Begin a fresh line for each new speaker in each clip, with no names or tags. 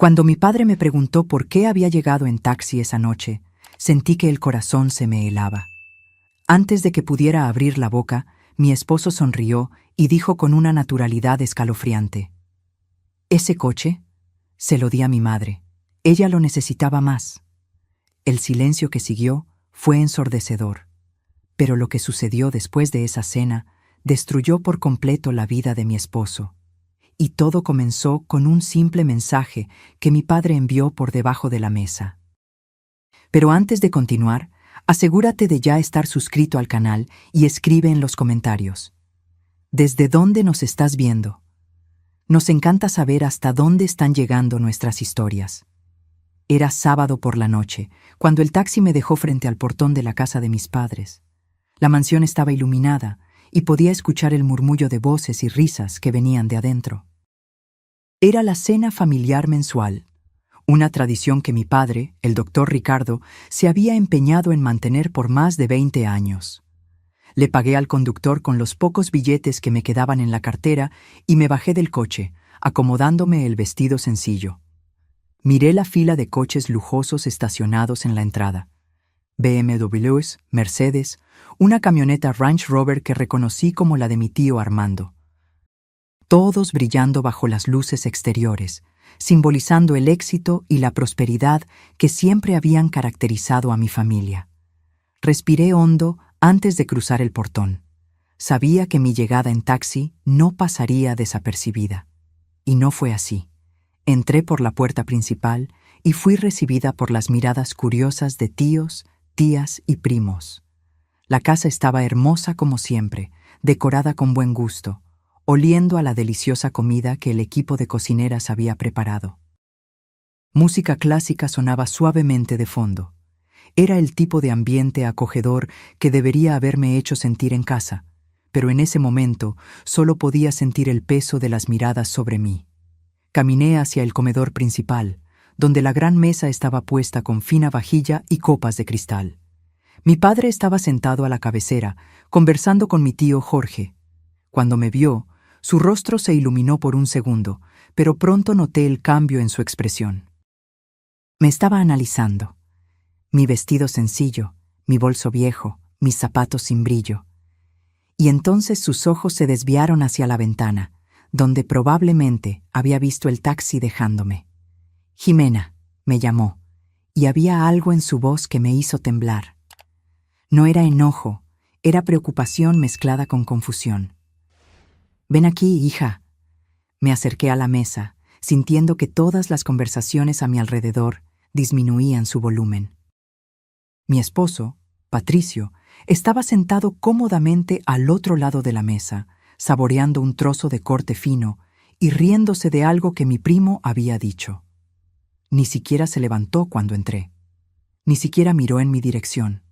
Cuando mi padre me preguntó por qué había llegado en taxi esa noche, sentí que el corazón se me helaba. Antes de que pudiera abrir la boca, mi esposo sonrió y dijo con una naturalidad escalofriante: «¿Ese coche?» Se lo di a mi madre. Ella lo necesitaba más. El silencio que siguió fue ensordecedor. Pero lo que sucedió después de esa cena destruyó por completo la vida de mi esposo. Y todo comenzó con un simple mensaje que mi padre envió por debajo de la mesa. Pero antes de continuar, asegúrate de ya estar suscrito al canal y escribe en los comentarios: ¿desde dónde nos estás viendo? Nos encanta saber hasta dónde están llegando nuestras historias. Era sábado por la noche, cuando el taxi me dejó frente al portón de la casa de mis padres. La mansión estaba iluminada y podía escuchar el murmullo de voces y risas que venían de adentro. Era la cena familiar mensual, una tradición que mi padre, el doctor Ricardo, se había empeñado en mantener por más de 20 años. Le pagué al conductor con los pocos billetes que me quedaban en la cartera y me bajé del coche, acomodándome el vestido sencillo. Miré la fila de coches lujosos estacionados en la entrada. BMWs, Mercedes, una camioneta Range Rover que reconocí como la de mi tío Armando. Todos brillando bajo las luces exteriores, simbolizando el éxito y la prosperidad que siempre habían caracterizado a mi familia. Respiré hondo antes de cruzar el portón. Sabía que mi llegada en taxi no pasaría desapercibida. Y no fue así. Entré por la puerta principal y fui recibida por las miradas curiosas de tíos, tías y primos. La casa estaba hermosa como siempre, decorada con buen gusto, oliendo a la deliciosa comida que el equipo de cocineras había preparado. Música clásica sonaba suavemente de fondo. Era el tipo de ambiente acogedor que debería haberme hecho sentir en casa, pero en ese momento solo podía sentir el peso de las miradas sobre mí. Caminé hacia el comedor principal, donde la gran mesa estaba puesta con fina vajilla y copas de cristal. Mi padre estaba sentado a la cabecera, conversando con mi tío Jorge. Cuando me vio, su rostro se iluminó por un segundo, pero pronto noté el cambio en su expresión. Me estaba analizando. Mi vestido sencillo, mi bolso viejo, mis zapatos sin brillo. Y entonces sus ojos se desviaron hacia la ventana, donde probablemente había visto el taxi dejándome. «Jimena», me llamó, y había algo en su voz que me hizo temblar. No era enojo, era preocupación mezclada con confusión. «Ven aquí, hija». Me acerqué a la mesa, sintiendo que todas las conversaciones a mi alrededor disminuían su volumen. Mi esposo, Patricio, estaba sentado cómodamente al otro lado de la mesa, saboreando un trozo de corte fino y riéndose de algo que mi primo había dicho. Ni siquiera se levantó cuando entré. Ni siquiera miró en mi dirección.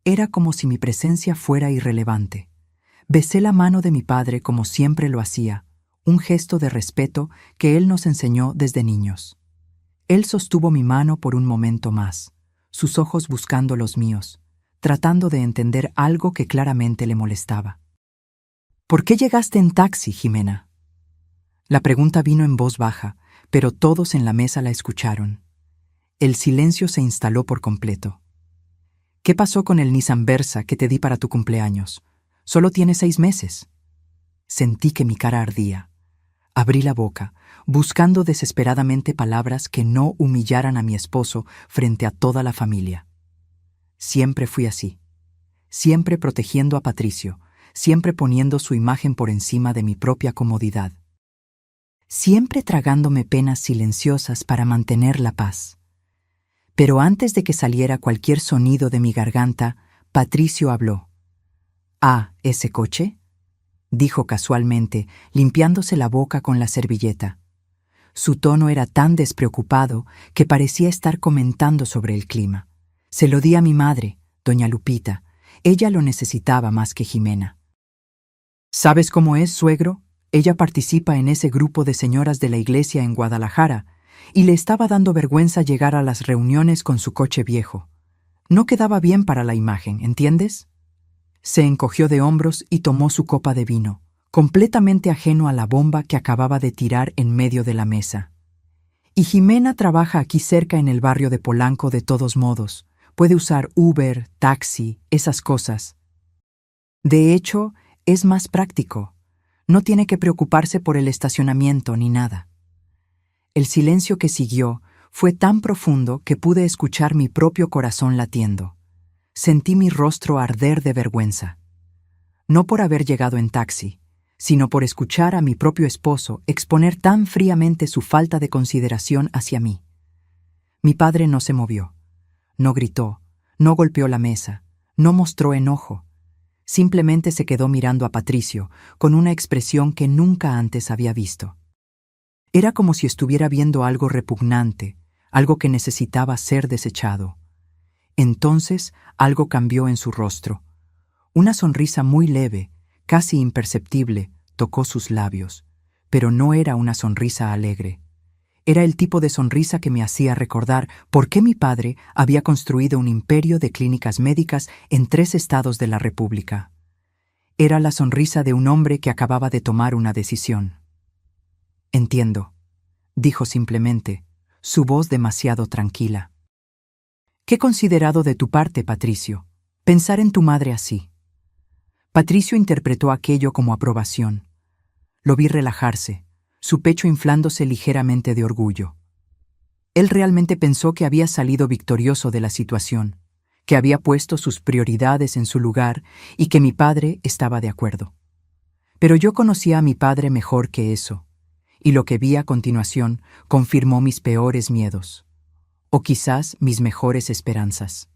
Era como si mi presencia fuera irrelevante. Besé la mano de mi padre como siempre lo hacía, un gesto de respeto que él nos enseñó desde niños. Él sostuvo mi mano por un momento más, sus ojos buscando los míos, tratando de entender algo que claramente le molestaba. «¿Por qué llegaste en taxi, Jimena?» La pregunta vino en voz baja, pero todos en la mesa la escucharon. El silencio se instaló por completo. «¿Qué pasó con el Nissan Versa que te di para tu cumpleaños? Solo tiene 6 meses». Sentí que mi cara ardía. Abrí la boca, buscando desesperadamente palabras que no humillaran a mi esposo frente a toda la familia. Siempre fui así. Siempre protegiendo a Patricio, siempre poniendo su imagen por encima de mi propia comodidad. Siempre tragándome penas silenciosas para mantener la paz. Pero antes de que saliera cualquier sonido de mi garganta, Patricio habló. «¿Ah, ese coche?», dijo casualmente, limpiándose la boca con la servilleta. Su tono era tan despreocupado que parecía estar comentando sobre el clima. «Se lo di a mi madre, doña Lupita. Ella lo necesitaba más que Jimena». «¿Sabes cómo es, suegro? Ella participa en ese grupo de señoras de la iglesia en Guadalajara, y le estaba dando vergüenza llegar a las reuniones con su coche viejo. No quedaba bien para la imagen, ¿entiendes?». Se encogió de hombros y tomó su copa de vino, completamente ajeno a la bomba que acababa de tirar en medio de la mesa. Y Jimena trabaja aquí cerca en el barrio de Polanco de todos modos. Puede usar Uber, taxi, esas cosas. De hecho, es más práctico. No tiene que preocuparse por el estacionamiento ni nada. El silencio que siguió fue tan profundo que pude escuchar mi propio corazón latiendo. Sentí mi rostro arder de vergüenza. No por haber llegado en taxi, sino por escuchar a mi propio esposo exponer tan fríamente su falta de consideración hacia mí. Mi padre no se movió, no gritó, no golpeó la mesa, no mostró enojo. Simplemente se quedó mirando a Patricio con una expresión que nunca antes había visto. Era como si estuviera viendo algo repugnante, algo que necesitaba ser desechado. Entonces algo cambió en su rostro. Una sonrisa muy leve, casi imperceptible, tocó sus labios, pero no era una sonrisa alegre. Era el tipo de sonrisa que me hacía recordar por qué mi padre había construido un imperio de clínicas médicas en 3 estados de la República. Era la sonrisa de un hombre que acababa de tomar una decisión. «Entiendo», dijo simplemente, su voz demasiado tranquila. «Qué considerado de tu parte, Patricio, pensar en tu madre así». Patricio interpretó aquello como aprobación. Lo vi relajarse, su pecho inflándose ligeramente de orgullo. Él realmente pensó que había salido victorioso de la situación, que había puesto sus prioridades en su lugar y que mi padre estaba de acuerdo. Pero yo conocía a mi padre mejor que eso, y lo que vi a continuación confirmó mis peores miedos, o quizás mis mejores esperanzas.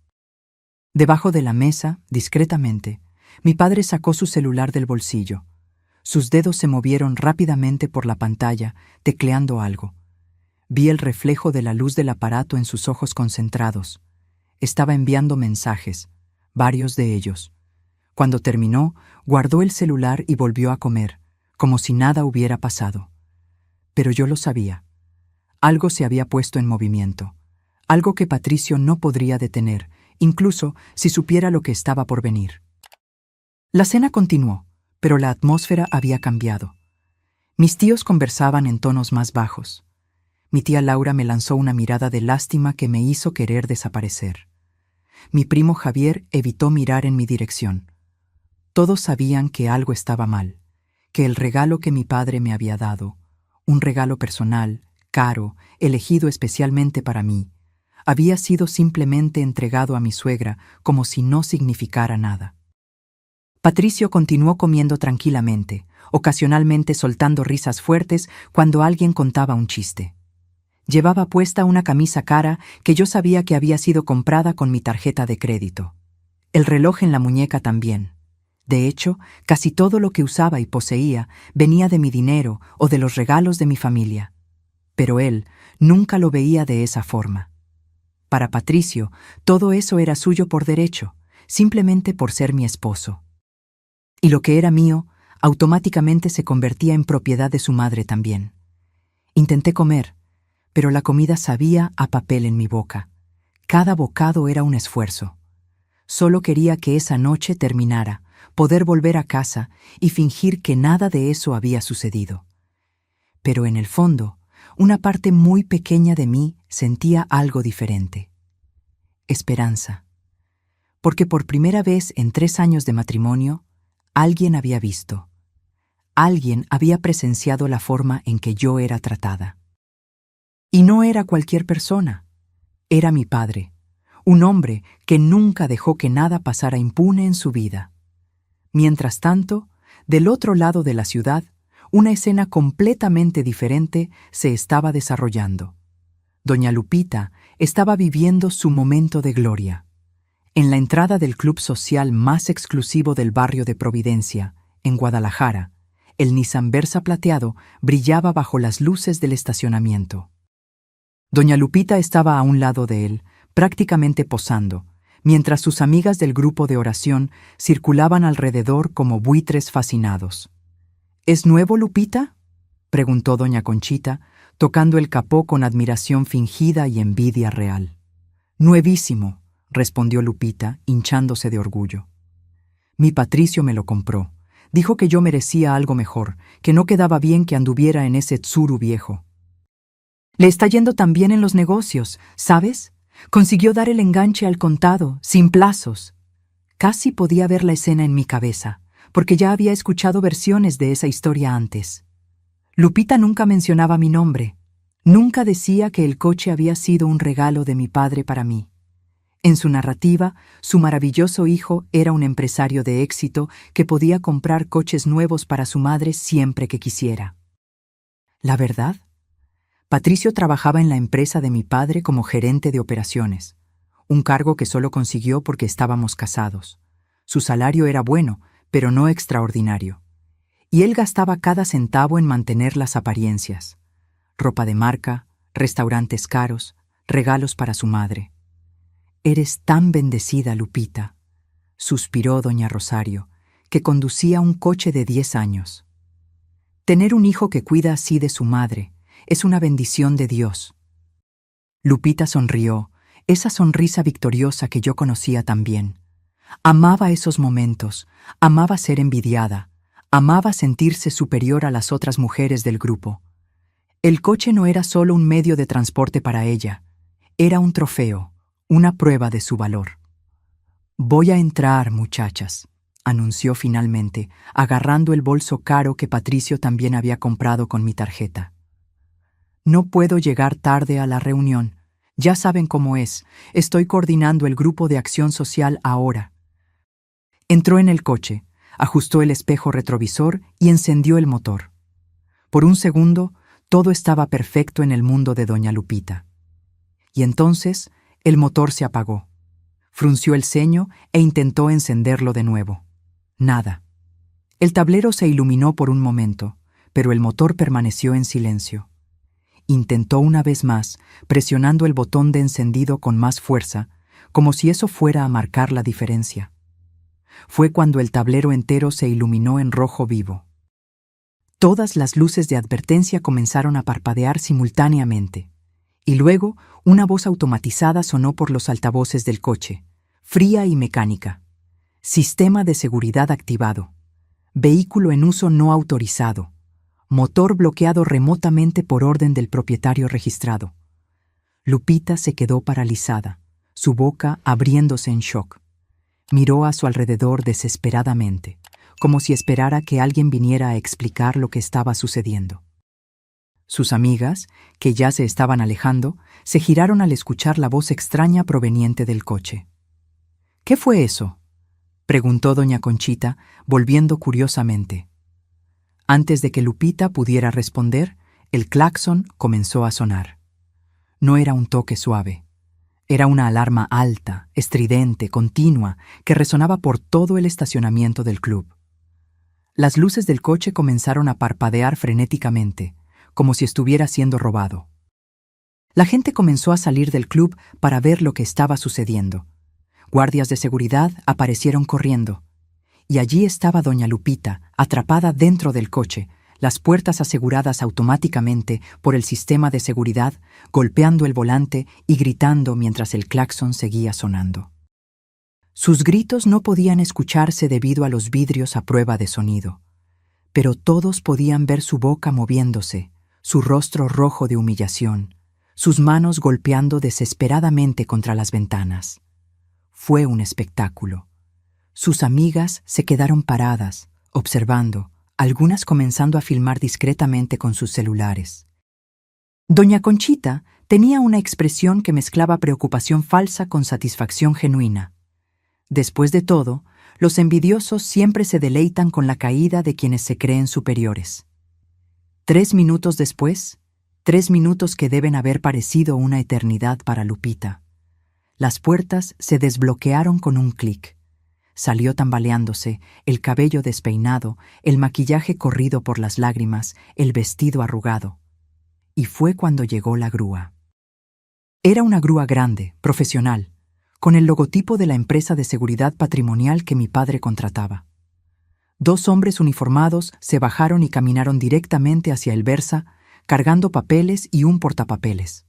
Debajo de la mesa, discretamente, mi padre sacó su celular del bolsillo. Sus dedos se movieron rápidamente por la pantalla, tecleando algo. Vi el reflejo de la luz del aparato en sus ojos concentrados. Estaba enviando mensajes, varios de ellos. Cuando terminó, guardó el celular y volvió a comer, como si nada hubiera pasado. Pero yo lo sabía. Algo se había puesto en movimiento. Algo que Patricio no podría detener, incluso si supiera lo que estaba por venir. La cena continuó, pero la atmósfera había cambiado. Mis tíos conversaban en tonos más bajos. Mi tía Laura me lanzó una mirada de lástima que me hizo querer desaparecer. Mi primo Javier evitó mirar en mi dirección. Todos sabían que algo estaba mal, que el regalo que mi padre me había dado, un regalo personal, caro, elegido especialmente para mí, había sido simplemente entregado a mi suegra como si no significara nada. Patricio continuó comiendo tranquilamente, ocasionalmente soltando risas fuertes cuando alguien contaba un chiste. Llevaba puesta una camisa cara que yo sabía que había sido comprada con mi tarjeta de crédito. El reloj en la muñeca también. De hecho, casi todo lo que usaba y poseía venía de mi dinero o de los regalos de mi familia. Pero él nunca lo veía de esa forma. Para Patricio, todo eso era suyo por derecho, simplemente por ser mi esposo. Y lo que era mío, automáticamente se convertía en propiedad de su madre también. Intenté comer, pero la comida sabía a papel en mi boca. Cada bocado era un esfuerzo. Solo quería que esa noche terminara, poder volver a casa y fingir que nada de eso había sucedido. Pero en el fondo, una parte muy pequeña de mí sentía algo diferente. Esperanza. Porque por primera vez en 3 años de matrimonio, alguien había visto. Alguien había presenciado la forma en que yo era tratada. Y no era cualquier persona. Era mi padre, un hombre que nunca dejó que nada pasara impune en su vida. Mientras tanto, del otro lado de la ciudad, una escena completamente diferente se estaba desarrollando. Doña Lupita estaba viviendo su momento de gloria. En la entrada del club social más exclusivo del barrio de Providencia, en Guadalajara, el Nissan Versa plateado brillaba bajo las luces del estacionamiento. Doña Lupita estaba a un lado de él, prácticamente posando, mientras sus amigas del grupo de oración circulaban alrededor como buitres fascinados. ¿Es nuevo, Lupita?, preguntó doña Conchita, tocando el capó con admiración fingida y envidia real. Nuevísimo, respondió Lupita, hinchándose de orgullo. Mi Patricio me lo compró. Dijo que yo merecía algo mejor, que no quedaba bien que anduviera en ese tsuru viejo. Le está yendo tan bien en los negocios, ¿sabes? Consiguió dar el enganche al contado, sin plazos. Casi podía ver la escena en mi cabeza, porque ya había escuchado versiones de esa historia antes. Lupita nunca mencionaba mi nombre. Nunca decía que el coche había sido un regalo de mi padre para mí. En su narrativa, su maravilloso hijo era un empresario de éxito que podía comprar coches nuevos para su madre siempre que quisiera. ¿La verdad? Patricio trabajaba en la empresa de mi padre como gerente de operaciones, un cargo que solo consiguió porque estábamos casados. Su salario era bueno, pero no extraordinario. Y él gastaba cada centavo en mantener las apariencias. Ropa de marca, restaurantes caros, regalos para su madre. «Eres tan bendecida, Lupita», suspiró doña Rosario, que conducía un coche de 10 años. «Tener un hijo que cuida así de su madre es una bendición de Dios». Lupita sonrió, esa sonrisa victoriosa que yo conocía tan bien. Amaba esos momentos, amaba ser envidiada, amaba sentirse superior a las otras mujeres del grupo. El coche no era solo un medio de transporte para ella, era un trofeo, una prueba de su valor. «Voy a entrar, muchachas», anunció finalmente, agarrando el bolso caro que Patricio también había comprado con mi tarjeta. «No puedo llegar tarde a la reunión. Ya saben cómo es. Estoy coordinando el grupo de acción social ahora». Entró en el coche, ajustó el espejo retrovisor y encendió el motor. Por un segundo, todo estaba perfecto en el mundo de doña Lupita. Y entonces, el motor se apagó. Frunció el ceño e intentó encenderlo de nuevo. Nada. El tablero se iluminó por un momento, pero el motor permaneció en silencio. Intentó una vez más, presionando el botón de encendido con más fuerza, como si eso fuera a marcar la diferencia. Fue cuando el tablero entero se iluminó en rojo vivo. Todas las luces de advertencia comenzaron a parpadear simultáneamente, y luego una voz automatizada sonó por los altavoces del coche, fría y mecánica. «Sistema de seguridad activado. Vehículo en uso no autorizado. Motor bloqueado remotamente por orden del propietario registrado». Lupita se quedó paralizada, su boca abriéndose en shock. Miró a su alrededor desesperadamente, como si esperara que alguien viniera a explicar lo que estaba sucediendo. Sus amigas, que ya se estaban alejando, se giraron al escuchar la voz extraña proveniente del coche. «¿Qué fue eso?», preguntó doña Conchita, volviendo curiosamente. Antes de que Lupita pudiera responder, el claxon comenzó a sonar. No era un toque suave. Era una alarma alta, estridente, continua, que resonaba por todo el estacionamiento del club. Las luces del coche comenzaron a parpadear frenéticamente, como si estuviera siendo robado. La gente comenzó a salir del club para ver lo que estaba sucediendo. Guardias de seguridad aparecieron corriendo. Y allí estaba doña Lupita, atrapada dentro del coche, las puertas aseguradas automáticamente por el sistema de seguridad, golpeando el volante y gritando mientras el claxon seguía sonando. Sus gritos no podían escucharse debido a los vidrios a prueba de sonido, pero todos podían ver su boca moviéndose, su rostro rojo de humillación, sus manos golpeando desesperadamente contra las ventanas. Fue un espectáculo. Sus amigas se quedaron paradas, observando, algunas comenzando a filmar discretamente con sus celulares. Doña Conchita tenía una expresión que mezclaba preocupación falsa con satisfacción genuina. Después de todo, los envidiosos siempre se deleitan con la caída de quienes se creen superiores. 3 minutos después, 3 minutos que deben haber parecido una eternidad para Lupita. Las puertas se desbloquearon con un clic. Salió tambaleándose, el cabello despeinado, el maquillaje corrido por las lágrimas, el vestido arrugado. Y fue cuando llegó la grúa. Era una grúa grande, profesional, con el logotipo de la empresa de seguridad patrimonial que mi padre contrataba. 2 hombres uniformados se bajaron y caminaron directamente hacia el Versa, cargando papeles y un portapapeles.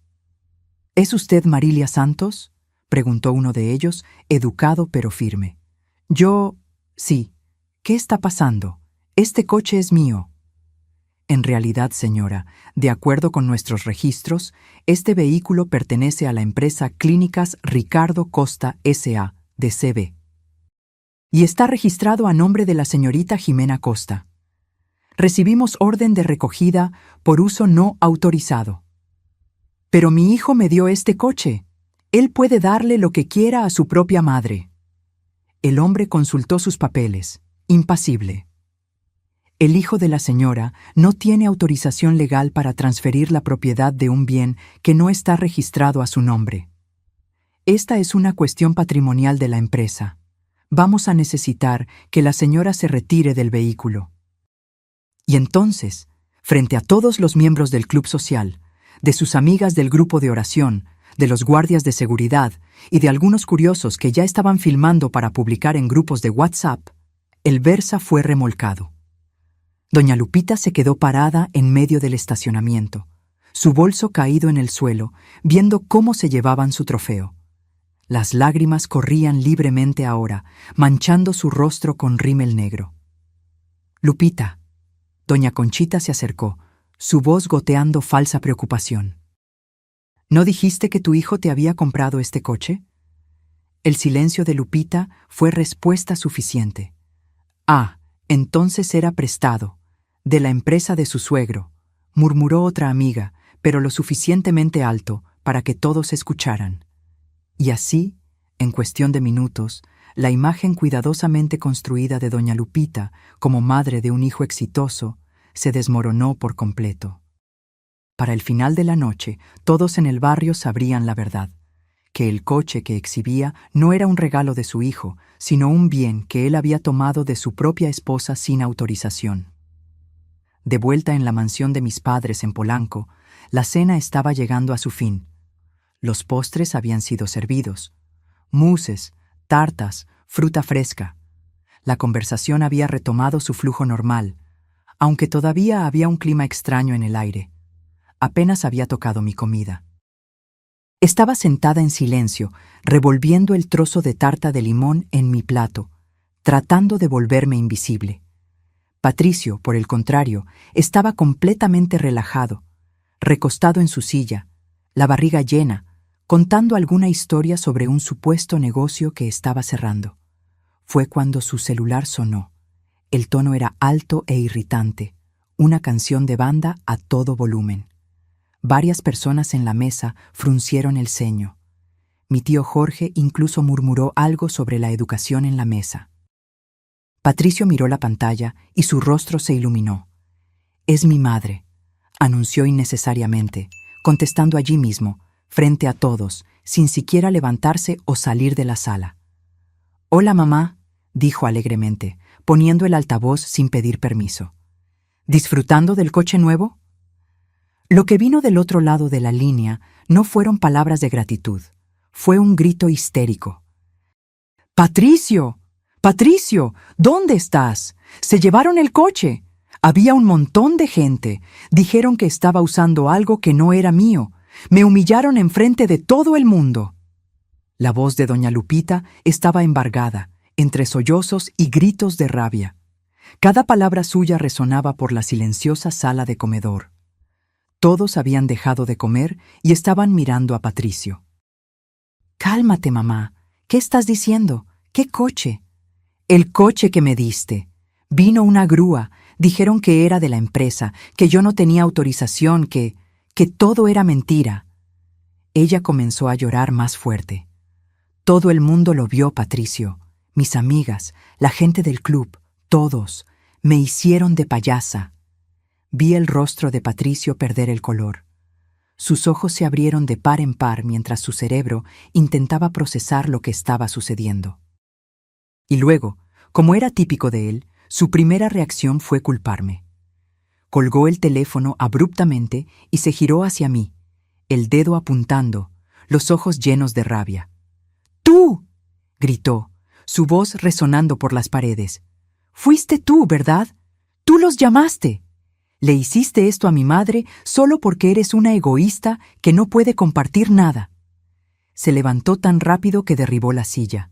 «¿Es usted Marilia Santos?», preguntó uno de ellos, educado pero firme. «Yo... sí. ¿Qué está pasando? Este coche es mío». En realidad, señora, de acuerdo con nuestros registros, este vehículo pertenece a la empresa Clínicas Ricardo Costa S.A. de CB. Y está registrado a nombre de la señorita Jimena Costa. Recibimos orden de recogida por uso no autorizado. Pero mi hijo me dio este coche. Él puede darle lo que quiera a su propia madre. El hombre consultó sus papeles, impasible. El hijo de la señora no tiene autorización legal para transferir la propiedad de un bien que no está registrado a su nombre. Esta es una cuestión patrimonial de la empresa. Vamos a necesitar que la señora se retire del vehículo. Y entonces, frente a todos los miembros del club social, de sus amigas del grupo de oración, de los guardias de seguridad y de algunos curiosos que ya estaban filmando para publicar en grupos de WhatsApp, el Versa fue remolcado. Doña Lupita se quedó parada en medio del estacionamiento, su bolso caído en el suelo, viendo cómo se llevaban su trofeo. Las lágrimas corrían libremente ahora, manchando su rostro con rímel negro. Lupita. Doña Conchita se acercó, su voz goteando falsa preocupación. ¿No dijiste que tu hijo te había comprado este coche? El silencio de Lupita fue respuesta suficiente. Ah, entonces era prestado, de la empresa de su suegro, murmuró otra amiga, pero lo suficientemente alto para que todos escucharan. Y así, en cuestión de minutos, la imagen cuidadosamente construida de doña Lupita como madre de un hijo exitoso se desmoronó por completo. Para el final de la noche, todos en el barrio sabrían la verdad, que el coche que exhibía no era un regalo de su hijo, sino un bien que él había tomado de su propia esposa sin autorización. De vuelta en la mansión de mis padres en Polanco, la cena estaba llegando a su fin. Los postres habían sido servidos. Mousses, tartas, fruta fresca. La conversación había retomado su flujo normal, aunque todavía había un clima extraño en el aire. Apenas había tocado mi comida. Estaba sentada en silencio, revolviendo el trozo de tarta de limón en mi plato, tratando de volverme invisible. Patricio, por el contrario, estaba completamente relajado, recostado en su silla, la barriga llena, contando alguna historia sobre un supuesto negocio que estaba cerrando. Fue cuando su celular sonó. El tono era alto e irritante, una canción de banda a todo volumen. Varias personas en la mesa fruncieron el ceño. Mi tío Jorge incluso murmuró algo sobre la educación en la mesa. Patricio miró la pantalla y su rostro se iluminó. «Es mi madre», anunció innecesariamente, contestando allí mismo, frente a todos, sin siquiera levantarse o salir de la sala. «Hola, mamá», dijo alegremente, poniendo el altavoz sin pedir permiso. «¿Disfrutando del coche nuevo?» Lo que vino del otro lado de la línea no fueron palabras de gratitud, fue un grito histérico. «¡Patricio! ¡Patricio! ¿Dónde estás? ¡Se llevaron el coche! Había un montón de gente. Dijeron que estaba usando algo que no era mío. Me humillaron enfrente de todo el mundo». La voz de doña Lupita estaba embargada, entre sollozos y gritos de rabia. Cada palabra suya resonaba por la silenciosa sala de comedor. Todos habían dejado de comer y estaban mirando a Patricio. «Cálmate, mamá. ¿Qué estás diciendo? ¿Qué coche?» «El coche que me diste. Vino una grúa. Dijeron que era de la empresa, que yo no tenía autorización, que todo era mentira». Ella comenzó a llorar más fuerte. Todo el mundo lo vio, Patricio. Mis amigas, la gente del club, todos. Me hicieron de payasa. Vi el rostro de Patricio perder el color. Sus ojos se abrieron de par en par mientras su cerebro intentaba procesar lo que estaba sucediendo. Y luego, como era típico de él, su primera reacción fue culparme. Colgó el teléfono abruptamente y se giró hacia mí, el dedo apuntando, los ojos llenos de rabia. «¡Tú!», gritó, su voz resonando por las paredes. «Fuiste tú, ¿verdad? Tú los llamaste. Le hiciste esto a mi madre solo porque eres una egoísta que no puede compartir nada». Se levantó tan rápido que derribó la silla.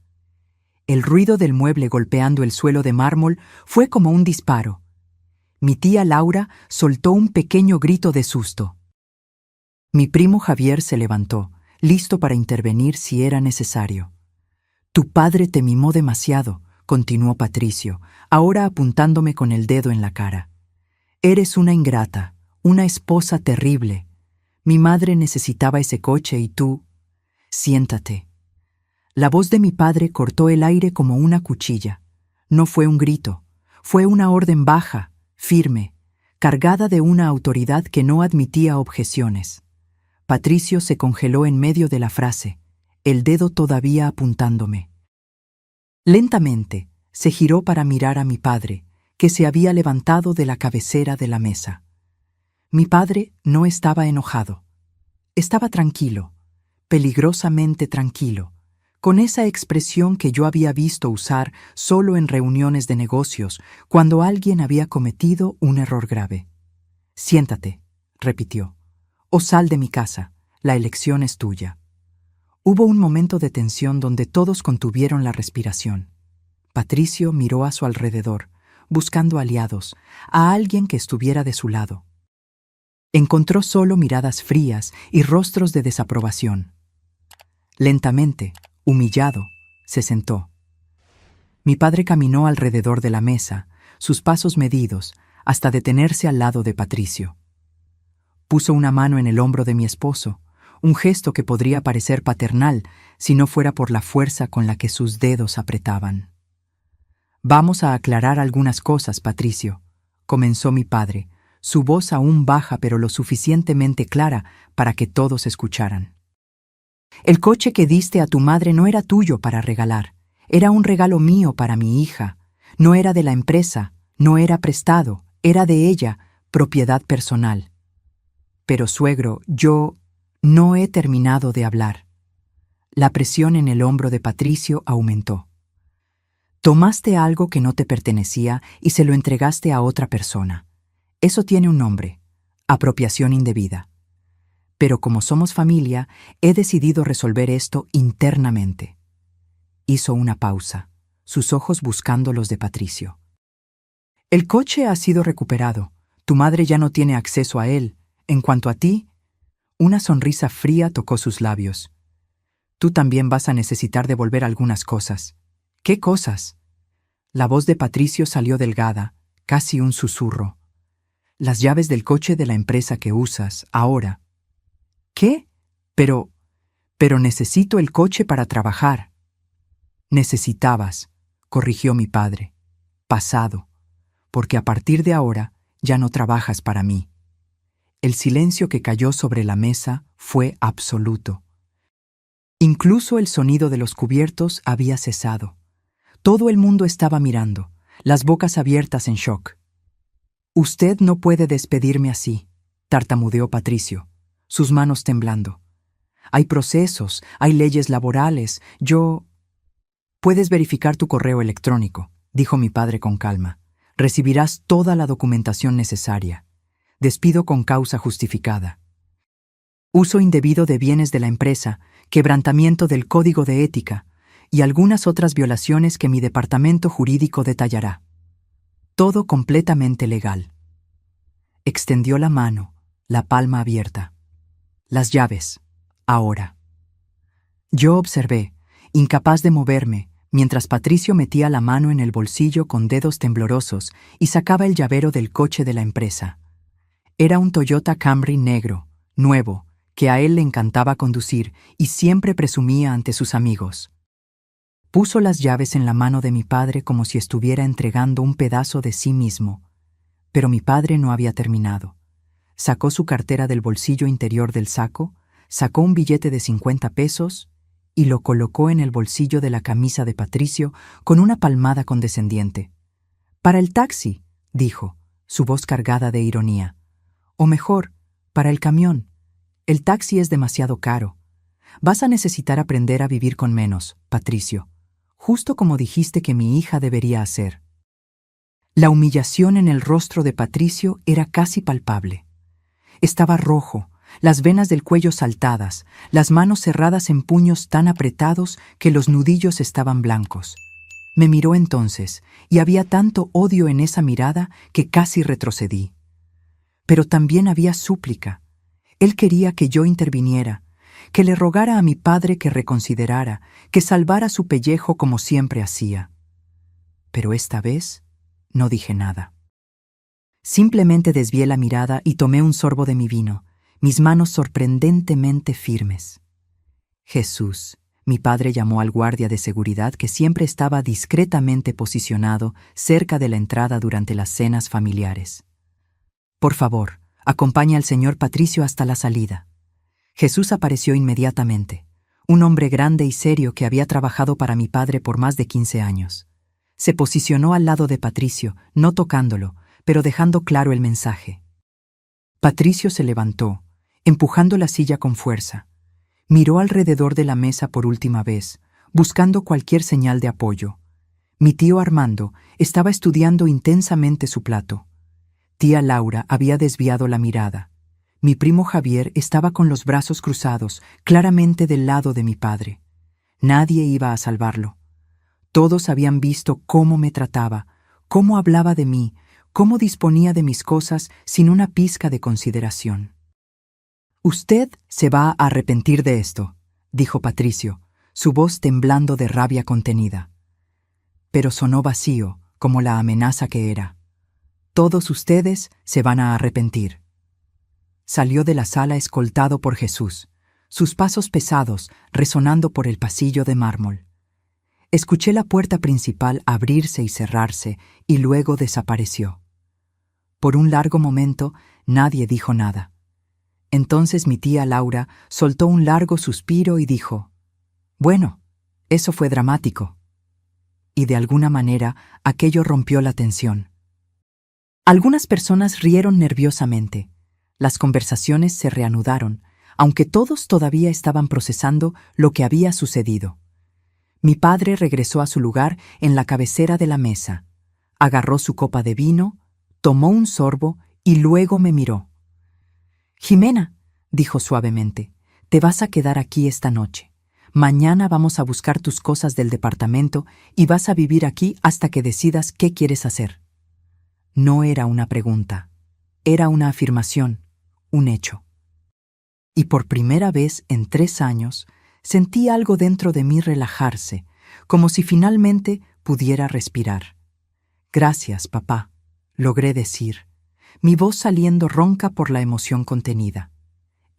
El ruido del mueble golpeando el suelo de mármol fue como un disparo. Mi tía Laura soltó un pequeño grito de susto. Mi primo Javier se levantó, listo para intervenir si era necesario. Tu padre te mimó demasiado, continuó Patricio, ahora apuntándome con el dedo en la cara. Eres una ingrata, una esposa terrible. Mi madre necesitaba ese coche y tú... Siéntate. La voz de mi padre cortó el aire como una cuchilla. No fue un grito, fue una orden baja, firme, cargada de una autoridad que no admitía objeciones. Patricio se congeló en medio de la frase, el dedo todavía apuntándome. Lentamente, se giró para mirar a mi padre, que se había levantado de la cabecera de la mesa. Mi padre no estaba enojado. Estaba tranquilo, peligrosamente tranquilo, con esa expresión que yo había visto usar solo en reuniones de negocios cuando alguien había cometido un error grave. Siéntate, repitió, o sal de mi casa, la elección es tuya. Hubo un momento de tensión donde todos contuvieron la respiración. Patricio miró a su alrededor, buscando aliados, a alguien que estuviera de su lado. Encontró solo miradas frías y rostros de desaprobación. Lentamente, humillado, se sentó. Mi padre caminó alrededor de la mesa, sus pasos medidos, hasta detenerse al lado de Patricio. Puso una mano en el hombro de mi esposo, un gesto que podría parecer paternal si no fuera por la fuerza con la que sus dedos apretaban. Vamos a aclarar algunas cosas, Patricio, comenzó mi padre, su voz aún baja pero lo suficientemente clara para que todos escucharan. El coche que diste a tu madre no era tuyo para regalar, era un regalo mío para mi hija, no era de la empresa, no era prestado, era de ella, propiedad personal. Pero suegro, yo no he terminado de hablar. La presión en el hombro de Patricio aumentó. Tomaste algo que no te pertenecía y se lo entregaste a otra persona. Eso tiene un nombre, apropiación indebida. Pero como somos familia, he decidido resolver esto internamente. Hizo una pausa, sus ojos buscando los de Patricio. El coche ha sido recuperado. Tu madre ya no tiene acceso a él. En cuanto a ti, una sonrisa fría tocó sus labios. Tú también vas a necesitar devolver algunas cosas. ¿Qué cosas? La voz de Patricio salió delgada, casi un susurro. Las llaves del coche de la empresa que usas ahora. ¿Qué? Pero necesito el coche para trabajar. Necesitabas, corrigió mi padre. Pasado, porque a partir de ahora ya no trabajas para mí. El silencio que cayó sobre la mesa fue absoluto. Incluso el sonido de los cubiertos había cesado. Todo el mundo estaba mirando, las bocas abiertas en shock. Usted no puede despedirme así, tartamudeó Patricio, sus manos temblando. Hay procesos, hay leyes laborales, Puedes verificar tu correo electrónico, dijo mi padre con calma. Recibirás toda la documentación necesaria. Despido con causa justificada. Uso indebido de bienes de la empresa, quebrantamiento del código de ética y algunas otras violaciones que mi departamento jurídico detallará. Todo completamente legal. Extendió la mano, la palma abierta. Las llaves, ahora. Yo observé, incapaz de moverme, mientras Patricio metía la mano en el bolsillo con dedos temblorosos y sacaba el llavero del coche de la empresa. Era un Toyota Camry negro, nuevo, que a él le encantaba conducir y siempre presumía ante sus amigos. Puso las llaves en la mano de mi padre como si estuviera entregando un pedazo de sí mismo. Pero mi padre no había terminado. Sacó su cartera del bolsillo interior del saco, sacó un billete de 50 pesos y lo colocó en el bolsillo de la camisa de Patricio con una palmada condescendiente. «Para el taxi», dijo, su voz cargada de ironía. «O mejor, para el camión. El taxi es demasiado caro. Vas a necesitar aprender a vivir con menos, Patricio, justo como dijiste que mi hija debería hacer». La humillación en el rostro de Patricio era casi palpable. Estaba rojo, las venas del cuello saltadas, las manos cerradas en puños tan apretados que los nudillos estaban blancos. Me miró entonces, y había tanto odio en esa mirada que casi retrocedí. Pero también había súplica. Él quería que yo interviniera, que le rogara a mi padre que reconsiderara, que salvara su pellejo como siempre hacía. Pero esta vez no dije nada. Simplemente desvié la mirada y tomé un sorbo de mi vino, mis manos sorprendentemente firmes. Jesús, mi padre llamó al guardia de seguridad que siempre estaba discretamente posicionado cerca de la entrada durante las cenas familiares. Por favor, acompaña al señor Patricio hasta la salida. Jesús apareció inmediatamente, un hombre grande y serio que había trabajado para mi padre por más de 15 años. Se posicionó al lado de Patricio, no tocándolo, pero dejando claro el mensaje. Patricio se levantó, empujando la silla con fuerza. Miró alrededor de la mesa por última vez, buscando cualquier señal de apoyo. Mi tío Armando estaba estudiando intensamente su plato. Tía Laura había desviado la mirada. Mi primo Javier estaba con los brazos cruzados, claramente del lado de mi padre. Nadie iba a salvarlo. Todos habían visto cómo me trataba, cómo hablaba de mí, cómo disponía de mis cosas sin una pizca de consideración. «Usted se va a arrepentir de esto», dijo Patricio, su voz temblando de rabia contenida. Pero sonó vacío, como la amenaza que era. «Todos ustedes se van a arrepentir». Salió de la sala escoltado por Jesús, sus pasos pesados resonando por el pasillo de mármol. Escuché la puerta principal abrirse y cerrarse y luego desapareció. Por un largo momento nadie dijo nada. Entonces mi tía Laura soltó un largo suspiro y dijo: «Bueno, eso fue dramático». Y de alguna manera aquello rompió la tensión. Algunas personas rieron nerviosamente. Las conversaciones se reanudaron, aunque todos todavía estaban procesando lo que había sucedido. Mi padre regresó a su lugar en la cabecera de la mesa, agarró su copa de vino, tomó un sorbo y luego me miró. «Jimena», dijo suavemente, «te vas a quedar aquí esta noche. Mañana vamos a buscar tus cosas del departamento y vas a vivir aquí hasta que decidas qué quieres hacer». No era una pregunta, era una afirmación, un hecho. Y por primera vez en 3 años sentí algo dentro de mí relajarse, como si finalmente pudiera respirar. «Gracias, papá», logré decir, mi voz saliendo ronca por la emoción contenida.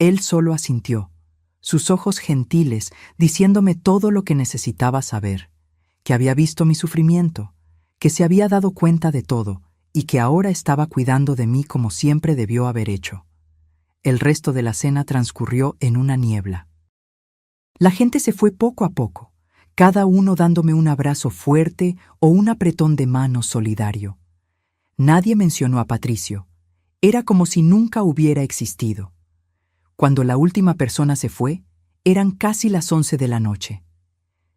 Él solo asintió, sus ojos gentiles diciéndome todo lo que necesitaba saber, que había visto mi sufrimiento, que se había dado cuenta de todo y que ahora estaba cuidando de mí como siempre debió haber hecho. El resto de la cena transcurrió en una niebla. La gente se fue poco a poco, cada uno dándome un abrazo fuerte o un apretón de manos solidario. Nadie mencionó a Patricio. Era como si nunca hubiera existido. Cuando la última persona se fue, eran casi las 11 de la noche.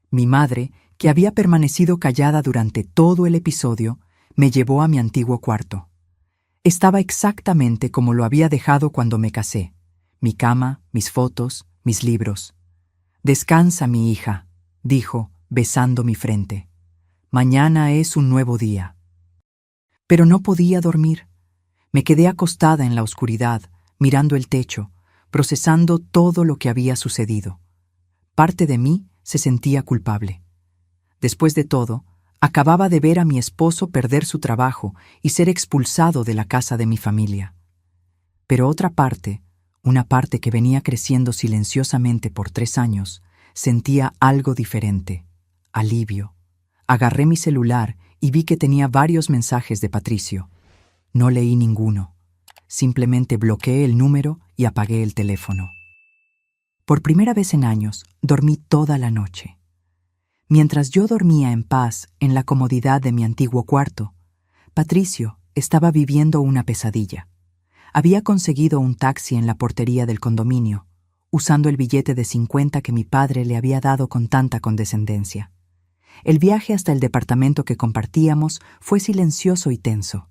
Mi madre, que había permanecido callada durante todo el episodio, me llevó a mi antiguo cuarto. Estaba exactamente como lo había dejado cuando me casé. Mi cama, mis fotos, mis libros. «Descansa, mi hija», dijo, besando mi frente. «Mañana es un nuevo día». Pero no podía dormir. Me quedé acostada en la oscuridad, mirando el techo, procesando todo lo que había sucedido. Parte de mí se sentía culpable. Después de todo, acababa de ver a mi esposo perder su trabajo y ser expulsado de la casa de mi familia. Pero otra parte, una parte que venía creciendo silenciosamente por 3 años, sentía algo diferente, alivio. Agarré mi celular y vi que tenía varios mensajes de Patricio. No leí ninguno. Simplemente bloqueé el número y apagué el teléfono. Por primera vez en años, dormí toda la noche. Mientras yo dormía en paz en la comodidad de mi antiguo cuarto, Patricio estaba viviendo una pesadilla. Había conseguido un taxi en la portería del condominio, usando el billete de 50 que mi padre le había dado con tanta condescendencia. El viaje hasta el departamento que compartíamos fue silencioso y tenso.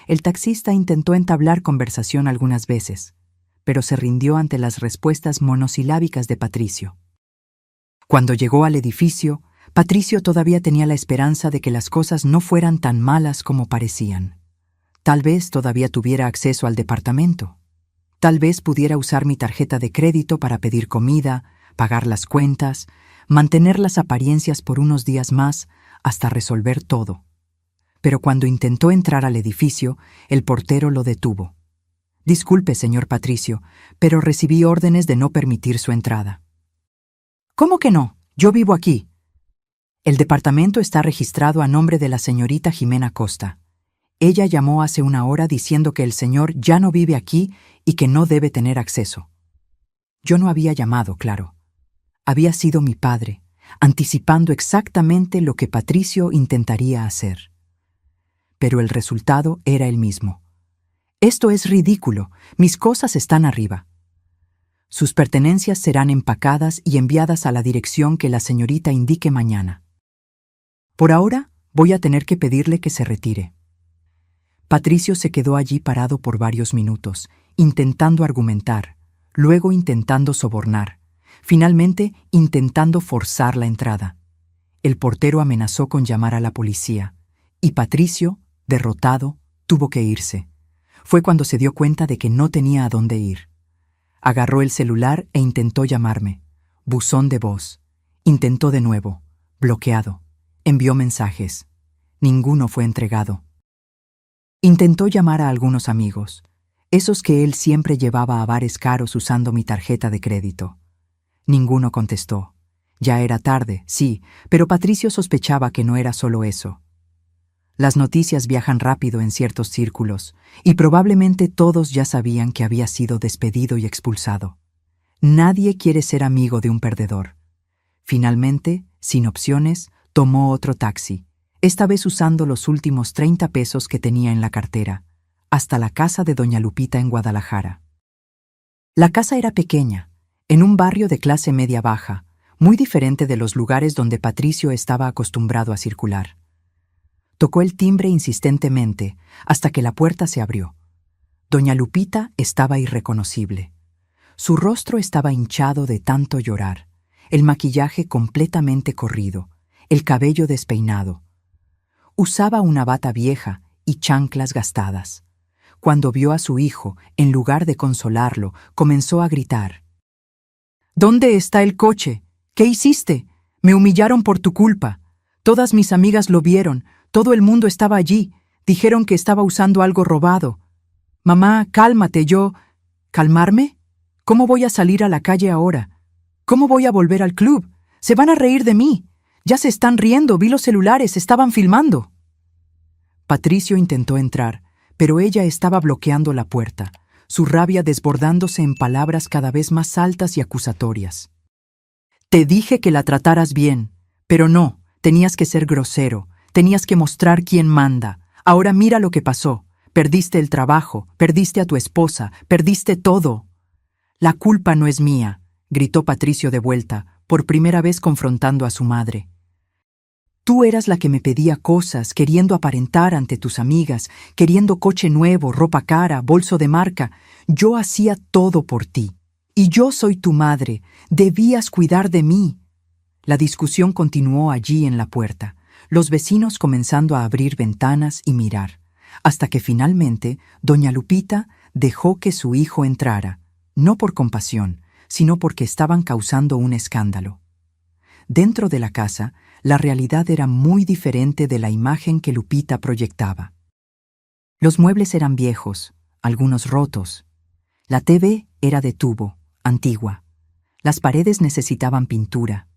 El taxista intentó entablar conversación algunas veces, pero se rindió ante las respuestas monosilábicas de Patricio. Cuando llegó al edificio, Patricio todavía tenía la esperanza de que las cosas no fueran tan malas como parecían. Tal vez todavía tuviera acceso al departamento. Tal vez pudiera usar mi tarjeta de crédito para pedir comida, pagar las cuentas, mantener las apariencias por unos días más hasta resolver todo. Pero cuando intentó entrar al edificio, el portero lo detuvo. «Disculpe, señor Patricio, pero recibí órdenes de no permitir su entrada». «¿Cómo que no? Yo vivo aquí». «El departamento está registrado a nombre de la señorita Jimena Costa. Ella llamó hace una hora diciendo que el señor ya no vive aquí y que no debe tener acceso». Yo no había llamado, claro. Había sido mi padre, anticipando exactamente lo que Patricio intentaría hacer. Pero el resultado era el mismo. «Esto es ridículo. Mis cosas están arriba. Sus pertenencias serán empacadas y enviadas a la dirección que la señorita indique mañana. Por ahora, voy a tener que pedirle que se retire». Patricio se quedó allí parado por varios minutos, intentando argumentar, luego intentando sobornar, finalmente intentando forzar la entrada. El portero amenazó con llamar a la policía, y Patricio, derrotado, tuvo que irse. Fue cuando se dio cuenta de que no tenía a dónde ir. Agarró el celular e intentó llamarme. Buzón de voz. Intentó de nuevo. Bloqueado. Envió mensajes. Ninguno fue entregado. Intentó llamar a algunos amigos, esos que él siempre llevaba a bares caros usando mi tarjeta de crédito. Ninguno contestó. Ya era tarde, sí, pero Patricio sospechaba que no era solo eso. Las noticias viajan rápido en ciertos círculos, y probablemente todos ya sabían que había sido despedido y expulsado. Nadie quiere ser amigo de un perdedor. Finalmente, sin opciones, tomó otro taxi, esta vez usando los últimos 30 pesos que tenía en la cartera, hasta la casa de doña Lupita en Guadalajara. La casa era pequeña, en un barrio de clase media-baja, muy diferente de los lugares donde Patricio estaba acostumbrado a circular. Tocó el timbre insistentemente hasta que la puerta se abrió. Doña Lupita estaba irreconocible. Su rostro estaba hinchado de tanto llorar, el maquillaje completamente corrido, el cabello despeinado. Usaba una bata vieja y chanclas gastadas. Cuando vio a su hijo, en lugar de consolarlo, comenzó a gritar. «¿Dónde está el coche? ¿Qué hiciste? Me humillaron por tu culpa. Todas mis amigas lo vieron. Todo el mundo estaba allí. Dijeron que estaba usando algo robado. Mamá, cálmate, yo... ¿Calmarme? ¿Cómo voy a salir a la calle ahora? ¿Cómo voy a volver al club? Se van a reír de mí. Ya se están riendo, vi los celulares, estaban filmando». Patricio intentó entrar, pero ella estaba bloqueando la puerta, su rabia desbordándose en palabras cada vez más altas y acusatorias. «Te dije que la trataras bien, pero no, tenías que ser grosero. Tenías que mostrar quién manda. Ahora mira lo que pasó. Perdiste el trabajo, perdiste a tu esposa, perdiste todo». «La culpa no es mía», gritó Patricio de vuelta, por primera vez confrontando a su madre. «Tú eras la que me pedía cosas, queriendo aparentar ante tus amigas, queriendo coche nuevo, ropa cara, bolso de marca. Yo hacía todo por ti. Y yo soy tu madre. Debías cuidar de mí». La discusión continuó allí en la puerta, los vecinos comenzando a abrir ventanas y mirar, hasta que finalmente doña Lupita dejó que su hijo entrara, no por compasión, sino porque estaban causando un escándalo. Dentro de la casa, la realidad era muy diferente de la imagen que Lupita proyectaba. Los muebles eran viejos, algunos rotos. La TV era de tubo, antigua. Las paredes necesitaban pintura.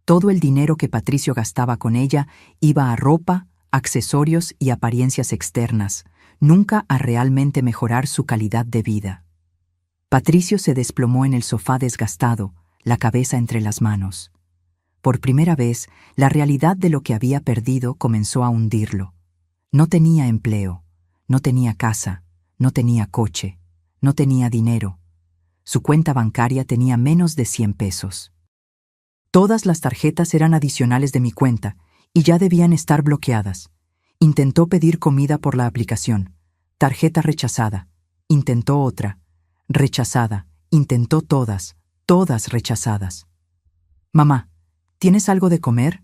Todo el dinero que Patricio gastaba con ella iba a ropa, accesorios y apariencias externas, nunca a realmente mejorar su calidad de vida. Patricio se desplomó en el sofá desgastado, la cabeza entre las manos. Por primera vez, la realidad de lo que había perdido comenzó a hundirlo. No tenía empleo, no tenía casa, no tenía coche, no tenía dinero. Su cuenta bancaria tenía menos de 100 pesos. Todas las tarjetas eran adicionales de mi cuenta y ya debían estar bloqueadas. Intentó pedir comida por la aplicación. Tarjeta rechazada. Intentó otra. Rechazada. Intentó todas rechazadas. «Mamá, ¿tienes algo de comer?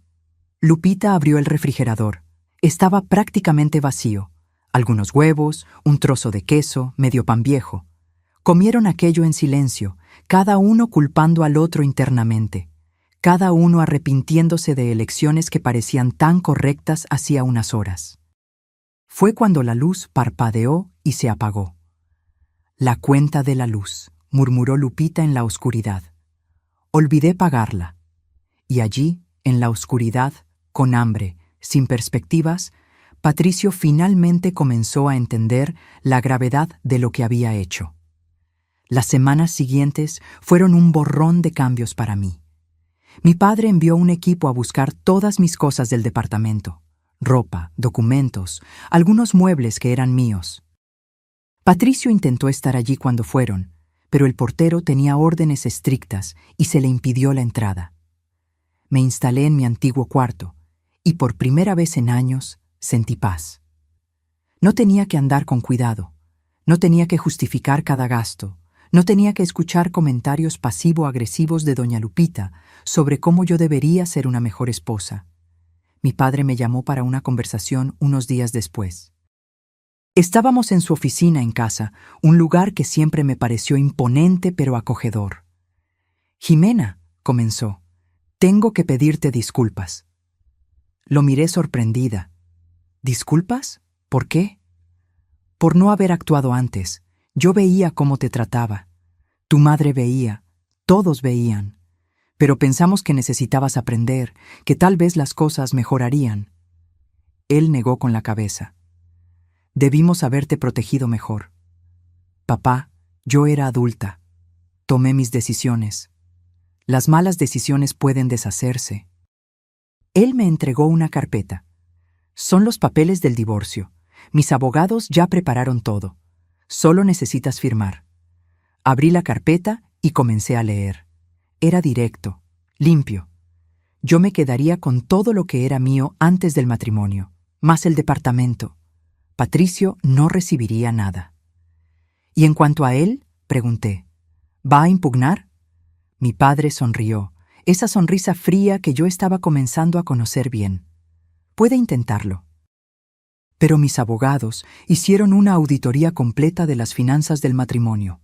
Lupita abrió el refrigerador. Estaba prácticamente vacío. Algunos huevos, un trozo de queso, medio pan viejo. Comieron aquello en silencio, cada uno culpando al otro internamente, cada uno arrepintiéndose de elecciones que parecían tan correctas hacía unas horas. Fue cuando la luz parpadeó y se apagó. La cuenta de la luz, murmuró Lupita en la oscuridad. Olvidé pagarla. Y allí, en la oscuridad, con hambre, sin perspectivas, Patricio finalmente comenzó a entender la gravedad de lo que había hecho. Las semanas siguientes fueron un borrón de cambios para mí. Mi padre envió un equipo a buscar todas mis cosas del departamento: ropa, documentos, algunos muebles que eran míos. Patricio intentó estar allí cuando fueron, pero el portero tenía órdenes estrictas y se le impidió la entrada. Me instalé en mi antiguo cuarto y por primera vez en años sentí paz. No tenía que andar con cuidado, no tenía que justificar cada gasto, no tenía que escuchar comentarios pasivo-agresivos de doña Lupita sobre cómo yo debería ser una mejor esposa. Mi padre me llamó para una conversación unos días después. Estábamos en su oficina en casa, un lugar que siempre me pareció imponente pero acogedor. «Jimena», comenzó, «tengo que pedirte disculpas». Lo miré sorprendida. «¿Disculpas? ¿Por qué?» «Por no haber actuado antes. Yo veía cómo te trataba. Tu madre veía, todos veían. Pero pensamos que necesitabas aprender, que tal vez las cosas mejorarían». Él negó con la cabeza. «Debimos haberte protegido mejor. Papá, yo era adulta. Tomé mis decisiones. Las malas decisiones pueden deshacerse». Él me entregó una carpeta. «Son los papeles del divorcio. Mis abogados ya prepararon todo. Solo necesitas firmar». Abrí la carpeta y comencé a leer. Era directo, limpio. Yo me quedaría con todo lo que era mío antes del matrimonio, más el departamento. Patricio no recibiría nada. «¿Y en cuanto a él?», pregunté. «¿Va a impugnar?». Mi padre sonrió, esa sonrisa fría que yo estaba comenzando a conocer bien. «Puede intentarlo». Pero mis abogados hicieron una auditoría completa de las finanzas del matrimonio.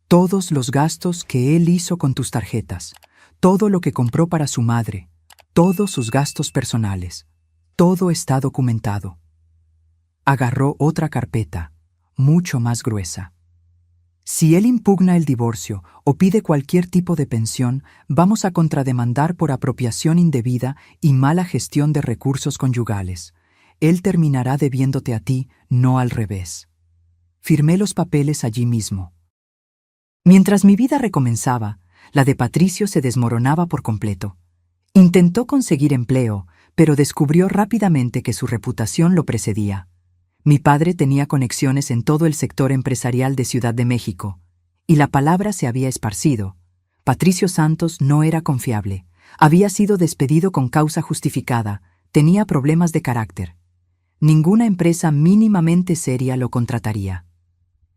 Todos los gastos que él hizo con tus tarjetas, todo lo que compró para su madre, todos sus gastos personales, todo está documentado. Agarró otra carpeta, mucho más gruesa. «Si él impugna el divorcio o pide cualquier tipo de pensión, vamos a contrademandar por apropiación indebida y mala gestión de recursos conyugales. Él terminará debiéndote a ti, no al revés». Firmé los papeles allí mismo. Mientras mi vida recomenzaba, la de Patricio se desmoronaba por completo. Intentó conseguir empleo, pero descubrió rápidamente que su reputación lo precedía. Mi padre tenía conexiones en todo el sector empresarial de Ciudad de México, y la palabra se había esparcido. Patricio Santos no era confiable, había sido despedido con causa justificada, tenía problemas de carácter. Ninguna empresa mínimamente seria lo contrataría.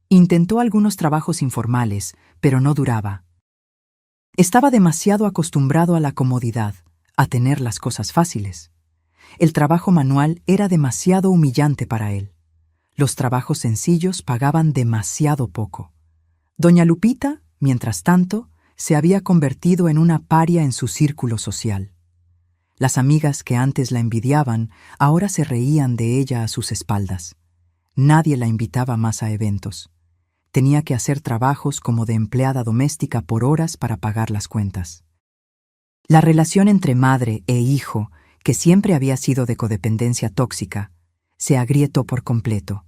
Intentó algunos trabajos informales, pero no duraba. Estaba demasiado acostumbrado a la comodidad, a tener las cosas fáciles. El trabajo manual era demasiado humillante para él. Los trabajos sencillos pagaban demasiado poco. Doña Lupita, mientras tanto, se había convertido en una paria en su círculo social. Las amigas que antes la envidiaban ahora se reían de ella a sus espaldas. Nadie la invitaba más a eventos. Tenía que hacer trabajos como de empleada doméstica por horas para pagar las cuentas. La relación entre madre e hijo, que siempre había sido de codependencia tóxica, se agrietó por completo.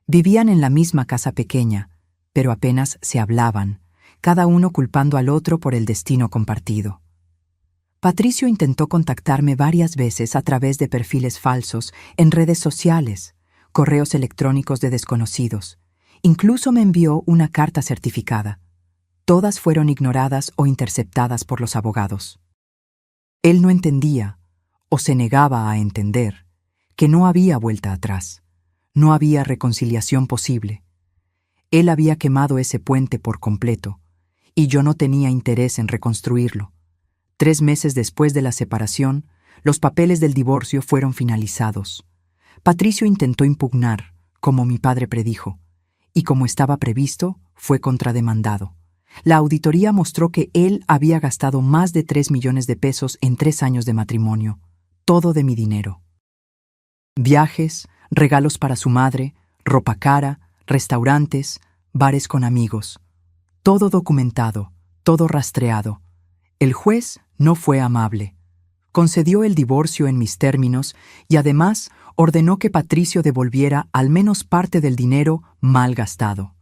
Vivían en la misma casa pequeña, pero apenas se hablaban, cada uno culpando al otro por el destino compartido. Patricio intentó contactarme varias veces a través de perfiles falsos en redes sociales, correos electrónicos de desconocidos. Incluso me envió una carta certificada. Todas fueron ignoradas o interceptadas por los abogados. Él no entendía, o se negaba a entender, que no había vuelta atrás. No había reconciliación posible. Él había quemado ese puente por completo, y yo no tenía interés en reconstruirlo. 3 meses después de la separación, Los papeles del divorcio fueron finalizados. Patricio intentó impugnar, como mi padre predijo, y como estaba previsto, fue contrademandado. La auditoría mostró que él había gastado más de 3 millones de pesos en 3 años de matrimonio, todo de mi dinero. Viajes, regalos para su madre, ropa cara, restaurantes, bares con amigos. Todo documentado, todo rastreado. El juez no fue amable. Concedió el divorcio en mis términos y además ordenó que Patricio devolviera al menos parte del dinero mal gastado.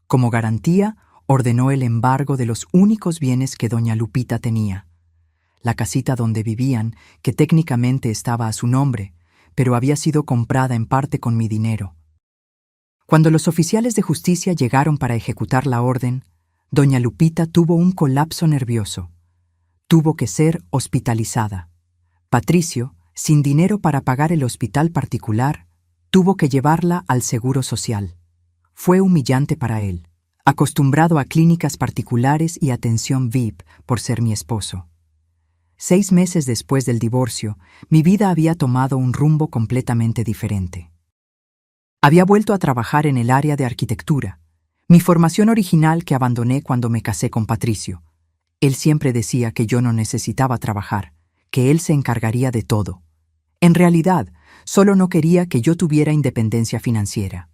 Como garantía, ordenó el embargo de los únicos bienes que doña Lupita tenía. La casita donde vivían, que técnicamente estaba a su nombre, pero había sido comprada en parte con mi dinero. Cuando los oficiales de justicia llegaron para ejecutar la orden, doña Lupita tuvo un colapso nervioso. Tuvo que ser hospitalizada. Patricio, sin dinero para pagar el hospital particular, tuvo que llevarla al Seguro Social. Fue humillante para él, acostumbrado a clínicas particulares y atención VIP por ser mi esposo. 6 meses después del divorcio, mi vida había tomado un rumbo completamente diferente. Había vuelto a trabajar en el área de arquitectura, mi formación original que abandoné cuando me casé con Patricio. Él siempre decía que yo no necesitaba trabajar, que él se encargaría de todo. En realidad, solo no quería que yo tuviera independencia financiera.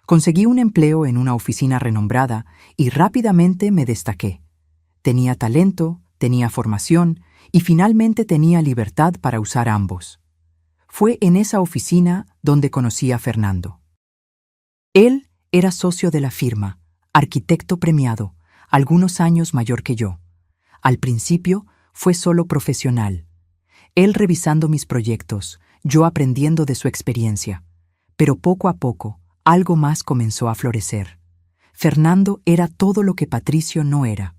Conseguí un empleo en una oficina renombrada y rápidamente me destaqué. Tenía talento, tenía formación y finalmente tenía libertad para usar ambos. Fue en esa oficina donde conocí a Fernando. Él era socio de la firma, arquitecto premiado, algunos años mayor que yo. Al principio fue solo profesional. Él revisando mis proyectos, yo aprendiendo de su experiencia. Pero poco a poco, algo más comenzó a florecer. Fernando era todo lo que Patricio no era.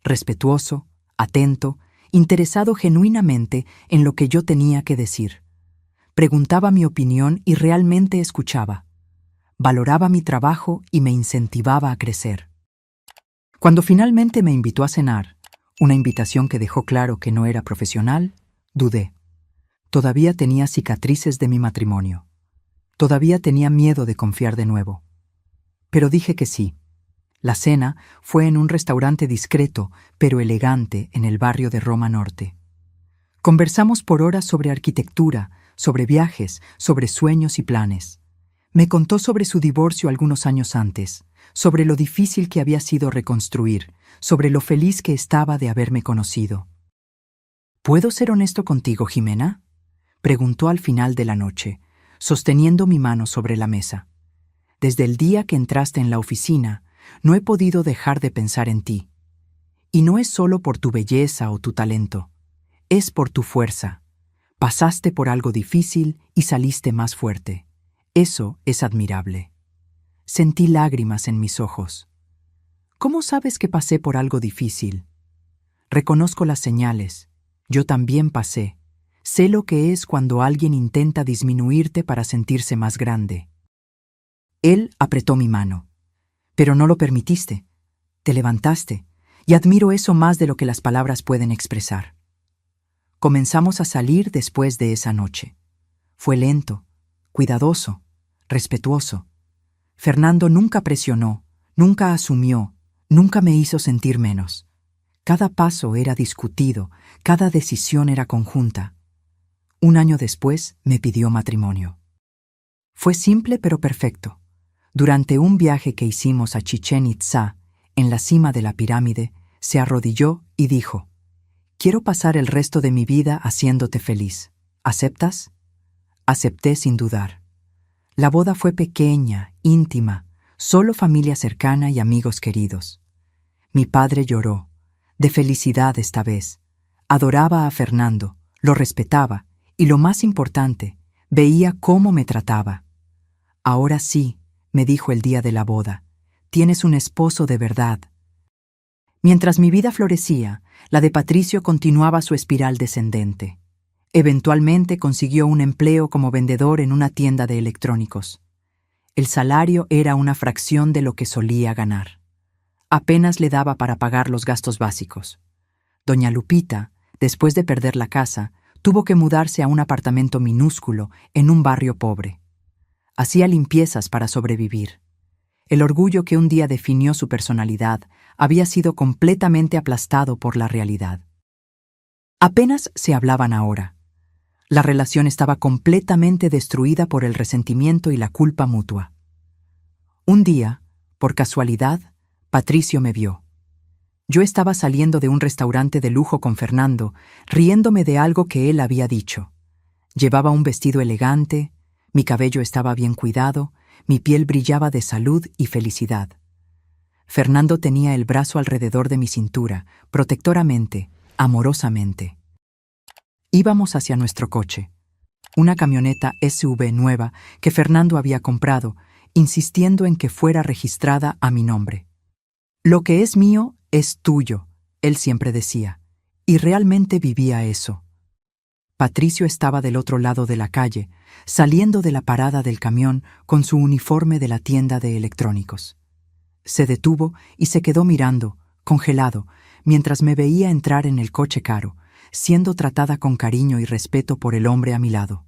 Respetuoso, atento, interesado genuinamente en lo que yo tenía que decir. Preguntaba mi opinión y realmente escuchaba. Valoraba mi trabajo y me incentivaba a crecer. Cuando finalmente me invitó a cenar, una invitación que dejó claro que no era profesional, dudé. Todavía tenía cicatrices de mi matrimonio. Todavía tenía miedo de confiar de nuevo. Pero dije que sí. La cena fue en un restaurante discreto, pero elegante, en el barrio de Roma Norte. Conversamos por horas sobre arquitectura, sobre viajes, sobre sueños y planes. Me contó sobre su divorcio algunos años antes, sobre lo difícil que había sido reconstruir, sobre lo feliz que estaba de haberme conocido. ¿Puedo ser honesto contigo, Jimena?, preguntó al final de la noche, sosteniendo mi mano sobre la mesa. Desde el día que entraste en la oficina, no he podido dejar de pensar en ti. Y no es solo por tu belleza o tu talento, es por tu fuerza. Pasaste por algo difícil y saliste más fuerte. Eso es admirable. Sentí lágrimas en mis ojos. ¿Cómo sabes que pasé por algo difícil? Reconozco las señales. Yo también pasé. Sé lo que es cuando alguien intenta disminuirte para sentirse más grande. Él apretó mi mano. Pero no lo permitiste. Te levantaste, y admiro eso más de lo que las palabras pueden expresar. Comenzamos a salir después de esa noche. Fue lento, cuidadoso, respetuoso. Fernando nunca presionó, nunca asumió, nunca me hizo sentir menos. Cada paso era discutido, cada decisión era conjunta. 1 año después me pidió matrimonio. Fue simple pero perfecto. Durante un viaje que hicimos a Chichén Itzá, en la cima de la pirámide, se arrodilló y dijo: «Quiero pasar el resto de mi vida haciéndote feliz. ¿Aceptas?». Acepté sin dudar. La boda fue pequeña, íntima, solo familia cercana y amigos queridos. Mi padre lloró, de felicidad esta vez. Adoraba a Fernando, lo respetaba y, lo más importante, veía cómo me trataba. «Ahora sí», me dijo el día de la boda, «tienes un esposo de verdad». Mientras mi vida florecía, la de Patricio continuaba su espiral descendente. Eventualmente consiguió un empleo como vendedor en una tienda de electrónicos. El salario era una fracción de lo que solía ganar. Apenas le daba para pagar los gastos básicos. Doña Lupita, después de perder la casa, Tuvo que mudarse a un apartamento minúsculo en un barrio pobre. Hacía limpiezas para sobrevivir. El orgullo que un día definió su personalidad había sido completamente aplastado por la realidad. Apenas se hablaban ahora. La relación estaba completamente destruida por el resentimiento y la culpa mutua. Un día, por casualidad, Patricio me vio. Yo estaba saliendo de un restaurante de lujo con Fernando, riéndome de algo que él había dicho. Llevaba un vestido elegante, mi cabello estaba bien cuidado, mi piel brillaba de salud y felicidad. Fernando tenía el brazo alrededor de mi cintura, protectoramente, amorosamente. Íbamos hacia nuestro coche, una camioneta SUV nueva que Fernando había comprado, insistiendo en que fuera registrada a mi nombre. Lo que es mío es tuyo, él siempre decía, y realmente vivía eso. Patricio estaba del otro lado de la calle, saliendo de la parada del camión con su uniforme de la tienda de electrónicos. Se detuvo y se quedó mirando, congelado, mientras me veía entrar en el coche caro, siendo tratada con cariño y respeto por el hombre a mi lado.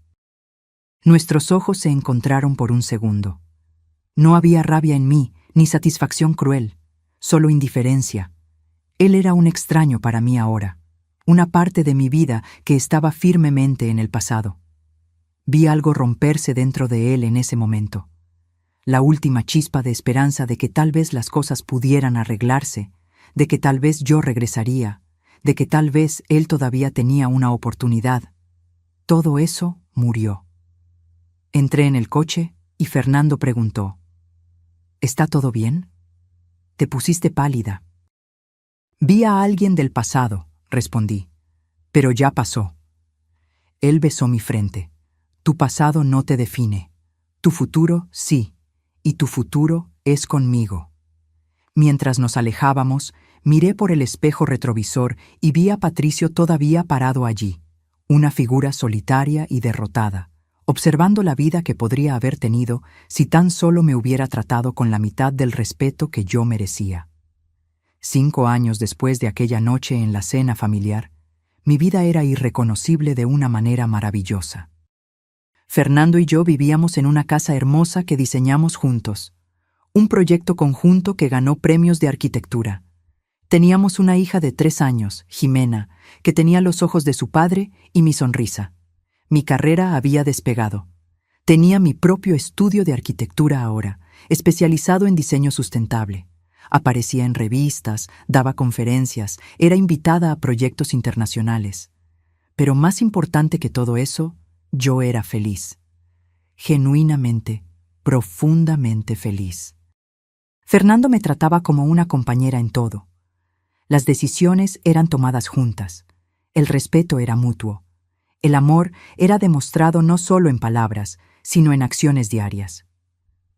Nuestros ojos se encontraron por un segundo. No había rabia en mí, ni satisfacción cruel, solo indiferencia. Él era un extraño para mí ahora, una parte de mi vida que estaba firmemente en el pasado. Vi algo romperse dentro de él en ese momento. La última chispa de esperanza de que tal vez las cosas pudieran arreglarse, de que tal vez yo regresaría, de que tal vez él todavía tenía una oportunidad. Todo eso murió. Entré en el coche y Fernando preguntó: ¿Está todo bien? Te pusiste pálida. Vi a alguien del pasado, respondí, pero ya pasó. Él besó mi frente. Tu pasado no te define. Tu futuro sí, y tu futuro es conmigo. Mientras nos alejábamos, miré por el espejo retrovisor y vi a Patricio todavía parado allí, una figura solitaria y derrotada, observando la vida que podría haber tenido si tan solo me hubiera tratado con la mitad del respeto que yo merecía. 5 años después de aquella noche en la cena familiar, mi vida era irreconocible de una manera maravillosa. Fernando y yo vivíamos en una casa hermosa que diseñamos juntos, un proyecto conjunto que ganó premios de arquitectura. Teníamos una hija de 3 años, Jimena, que tenía los ojos de su padre y mi sonrisa. Mi carrera había despegado. Tenía mi propio estudio de arquitectura ahora, especializado en diseño sustentable. Aparecía en revistas, daba conferencias, era invitada a proyectos internacionales. Pero más importante que todo eso, yo era feliz. Genuinamente, profundamente feliz. Fernando me trataba como una compañera en todo. Las decisiones eran tomadas juntas. El respeto era mutuo. El amor era demostrado no solo en palabras, sino en acciones diarias.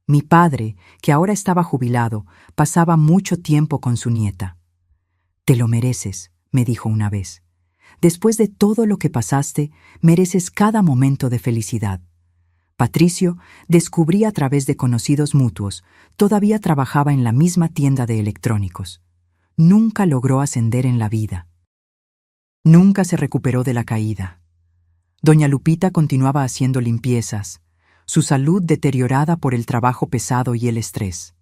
Mi padre, que ahora estaba jubilado, pasaba mucho tiempo con su nieta. «Te lo mereces», me dijo una vez. «Después de todo lo que pasaste, mereces cada momento de felicidad». Patricio, descubrí a través de conocidos mutuos, todavía trabajaba en la misma tienda de electrónicos. Nunca logró ascender en la vida. Nunca se recuperó de la caída. Doña Lupita continuaba haciendo limpiezas, su salud deteriorada por el trabajo pesado y el estrés.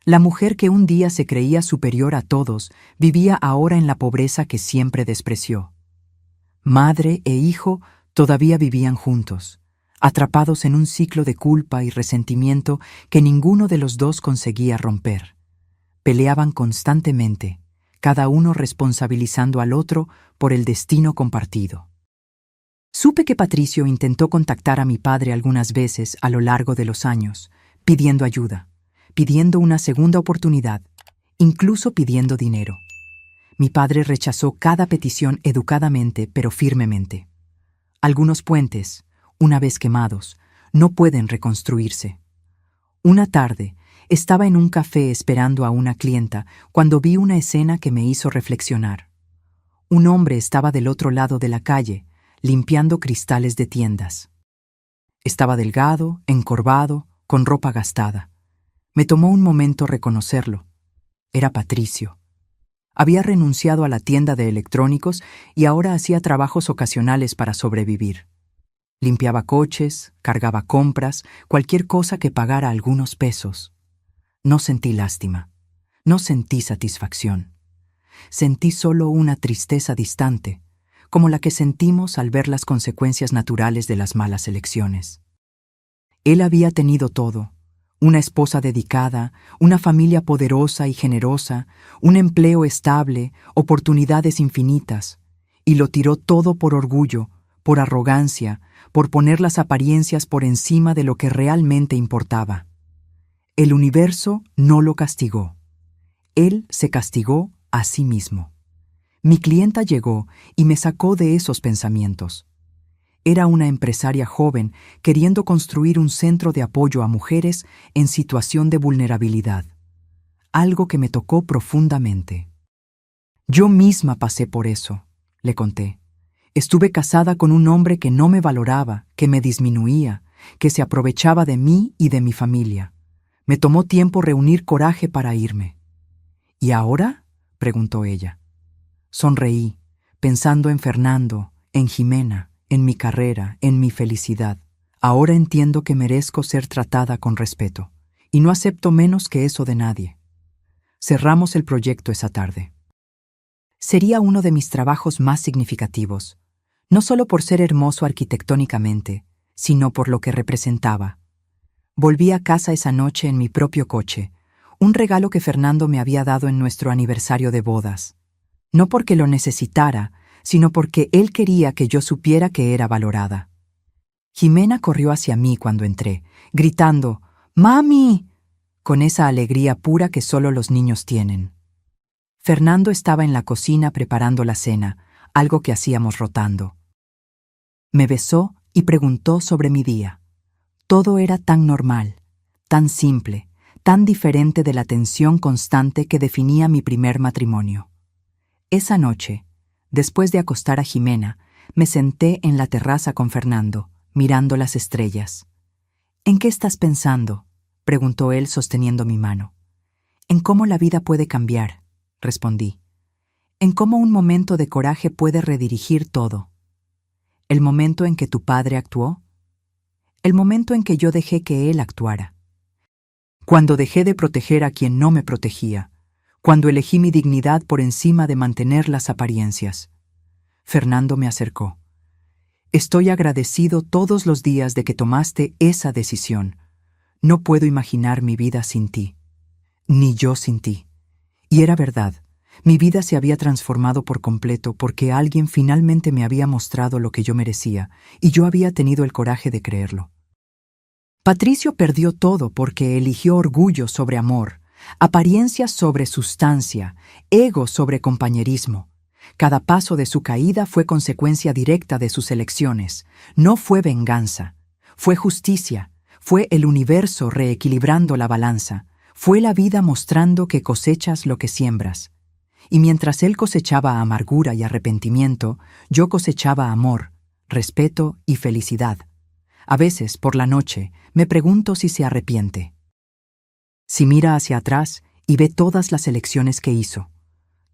La mujer que un día se creía superior a todos vivía ahora en la pobreza que siempre despreció. Madre e hijo todavía vivían juntos, atrapados en un ciclo de culpa y resentimiento que ninguno de los dos conseguía romper. Peleaban constantemente, cada uno responsabilizando al otro por el destino compartido. Supe que Patricio intentó contactar a mi padre algunas veces a lo largo de los años, pidiendo ayuda, pidiendo una segunda oportunidad, incluso pidiendo dinero. Mi padre rechazó cada petición educadamente pero firmemente. Algunos puentes, una vez quemados, no pueden reconstruirse. Una tarde, estaba en un café esperando a una clienta cuando vi una escena que me hizo reflexionar. Un hombre estaba del otro lado de la calle, limpiando cristales de tiendas. Estaba delgado, encorvado, con ropa gastada. Me tomó un momento reconocerlo. Era Patricio. Había renunciado a la tienda de electrónicos y ahora hacía trabajos ocasionales para sobrevivir. Limpiaba coches, cargaba compras, cualquier cosa que pagara algunos pesos. No sentí lástima. No sentí satisfacción. Sentí solo una tristeza distante, como la que sentimos al ver las consecuencias naturales de las malas elecciones. Él había tenido todo: una esposa dedicada, una familia poderosa y generosa, un empleo estable, oportunidades infinitas, y lo tiró todo por orgullo, por arrogancia, por poner las apariencias por encima de lo que realmente importaba. El universo no lo castigó. Él se castigó a sí mismo. Mi clienta llegó y me sacó de esos pensamientos. Era una empresaria joven queriendo construir un centro de apoyo a mujeres en situación de vulnerabilidad. Algo que me tocó profundamente. Yo misma pasé por eso, le conté. Estuve casada con un hombre que no me valoraba, que me disminuía, que se aprovechaba de mí y de mi familia. Me tomó tiempo reunir coraje para irme. ¿Y ahora?, preguntó ella. Sonreí, pensando en Fernando, en Jimena, en mi carrera, en mi felicidad. Ahora entiendo que merezco ser tratada con respeto, y no acepto menos que eso de nadie. Cerramos el proyecto esa tarde. Sería uno de mis trabajos más significativos, no solo por ser hermoso arquitectónicamente, sino por lo que representaba. Volví a casa esa noche en mi propio coche, un regalo que Fernando me había dado en nuestro aniversario de bodas. No porque lo necesitara, sino porque él quería que yo supiera que era valorada. Jimena corrió hacia mí cuando entré, gritando «¡Mami!», con esa alegría pura que solo los niños tienen. Fernando estaba en la cocina preparando la cena, algo que hacíamos rotando. Me besó y preguntó sobre mi día. Todo era tan normal, tan simple, tan diferente de la tensión constante que definía mi primer matrimonio. Esa noche, después de acostar a Jimena, me senté en la terraza con Fernando, mirando las estrellas. «¿En qué estás pensando?», preguntó él sosteniendo mi mano. «En cómo la vida puede cambiar», respondí. «En cómo un momento de coraje puede redirigir todo». «¿El momento en que tu padre actuó?». «El momento en que yo dejé que él actuara. Cuando dejé de proteger a quien no me protegía. Cuando elegí mi dignidad por encima de mantener las apariencias». Fernando me acercó. «Estoy agradecido todos los días de que tomaste esa decisión. No puedo imaginar mi vida sin ti. Ni yo sin ti». Y era verdad. Mi vida se había transformado por completo porque alguien finalmente me había mostrado lo que yo merecía, y yo había tenido el coraje de creerlo. Patricio perdió todo porque eligió orgullo sobre amor, apariencia sobre sustancia, ego sobre compañerismo. Cada paso de su caída fue consecuencia directa de sus elecciones. No fue venganza, fue justicia, fue el universo reequilibrando la balanza, fue la vida mostrando que cosechas lo que siembras. Y mientras él cosechaba amargura y arrepentimiento, yo cosechaba amor, respeto y felicidad. A veces, por la noche, me pregunto si se arrepiente. Si mira hacia atrás y ve todas las elecciones que hizo,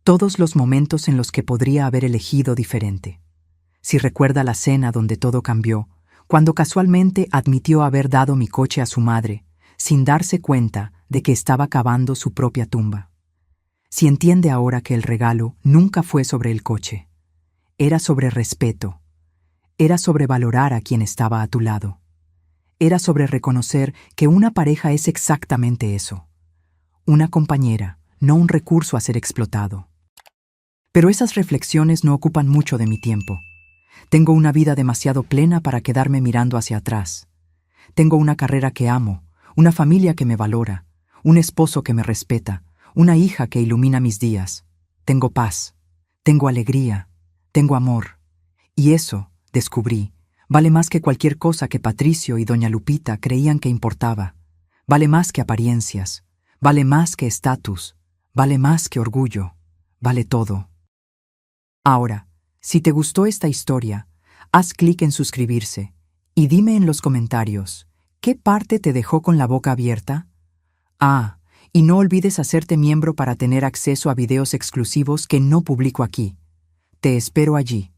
todos los momentos en los que podría haber elegido diferente. Si recuerda la cena donde todo cambió, cuando casualmente admitió haber dado mi coche a su madre, sin darse cuenta de que estaba cavando su propia tumba. Si entiende ahora que el regalo nunca fue sobre el coche, era sobre respeto, era sobre valorar a quien estaba a tu lado, era sobre reconocer que una pareja es exactamente eso, una compañera, no un recurso a ser explotado. Pero esas reflexiones no ocupan mucho de mi tiempo. Tengo una vida demasiado plena para quedarme mirando hacia atrás. Tengo una carrera que amo, una familia que me valora, un esposo que me respeta, una hija que ilumina mis días. Tengo paz, tengo alegría, tengo amor. Y eso, descubrí, vale más que cualquier cosa que Patricio y doña Lupita creían que importaba. Vale más que apariencias, vale más que estatus, vale más que orgullo, vale todo. Ahora, si te gustó esta historia, haz clic en suscribirse y dime en los comentarios, ¿qué parte te dejó con la boca abierta? Ah, Y no olvides hacerte miembro para tener acceso a videos exclusivos que no publico aquí. Te espero allí.